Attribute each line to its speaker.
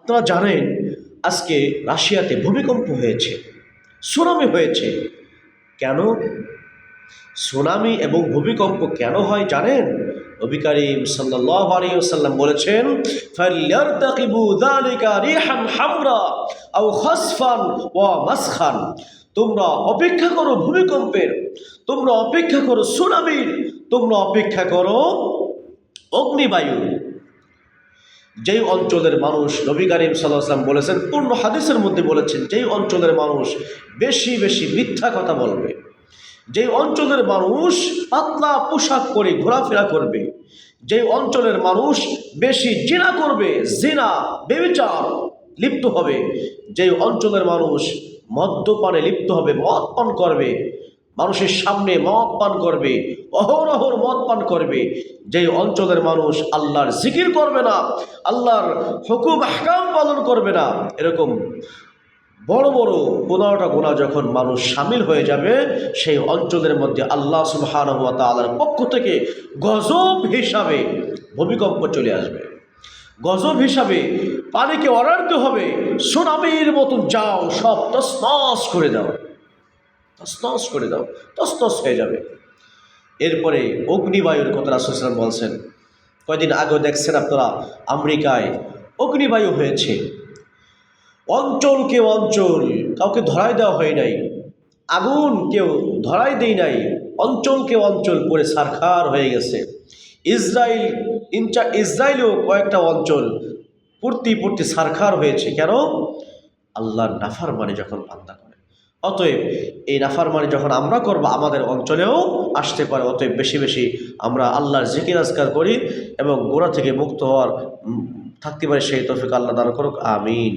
Speaker 1: আপনারা জানেন আজকে রাশিয়াতে ভূমিকম্প হয়েছে, সুনামি হয়েছে। কেন সুনামি এবং ভূমিকম্প কেন হয় জানেন? নবী করিম সাল্লাল্লাহু আলাইহি ওয়াসাল্লাম বলেছেন, ফালইয়ারতাকিবু যালিকা রিহান হামরা আও খাসফান ওয়া মাসখান। তোমরা অপেক্ষা করো ভূমিকম্পের, তোমরা অপেক্ষা করো সুনামির, তোমরা অপেক্ষা করো অগ্নিবায়ু। যেই অঞ্চলের মানুষ, নবী করিম সাল্লাল্লাহু আলাইহি ওয়াসাল্লাম বলেছেন, পূর্ণ হাদিসের মধ্যে বলেছেন, যেই অঞ্চলের মানুষ বেশি বেশি মিথ্যা কথা বলবে, যে অঞ্চলের মানুষ পাতলা পোশাক পরে ঘোরাফেরা করবে, যে অঞ্চলের মানুষ বেশি জিনা করবে, জিনা ব্যভিচার লিপ্ত হবে, যে অঞ্চলের মানুষ মদ্যপানে লিপ্ত হবে, মদ পান করবে, মানুষের সামনে মদ পান করবে, অহরহর মদ পান করবে, যে অঞ্চলের মানুষ আল্লাহর জিকির করবে না, আল্লাহর হুকুম আহকাম পালন করবে না, এরকম বড় বড় 15টা গুনাহ যখন মানুষ শামিল হয়ে যাবে, সেই অঞ্চলের মধ্যে আল্লাহ সুবহানাহু ওয়া তাআলার পক্ষ থেকে গজব হিসাবে ভূমিকম্প চলে আসবে। গজব হিসাবে পানিকে অর্ডার দিতে হবে, সুনামির মতন যাও, সব তছনছ করে দাও, তছনছ করে দাও, তছনছ হয়ে যাবে। এরপরে অগ্নিবায়ুর কথা রাসূল সাল্লাল্লাহু আলাইহি ওয়াসাল্লাম বলছেন। কয়েকদিন আগেও দেখছেন আপনারা, আমেরিকায় অগ্নিবায়ু হয়েছে। অঞ্চলকে অঞ্চল, কাউকে ধরাই দেওয়া হয় নাই, আগুন কেউ ধরাই দেয় নাই, অঞ্চলকে অঞ্চল পরে ছারখার হয়ে গেছে। ইসরায়েলেও কয়েকটা অঞ্চল পূর্তি ছারখার হয়েছে। কেন? আল্লাহর নাফরমানি যখন বান্দা করে। অতএব এই নাফরমানি যখন আমরা করব, আমাদের অঞ্চলেও আসতে পারে। অতএব বেশি বেশি আমরা আল্লাহর জিকির আজকার করি এবং গোনাহ থেকে মুক্ত হওয়ার থাকতে পারে, সেই তৌফিক আল্লাহ দান করুক। আমিন।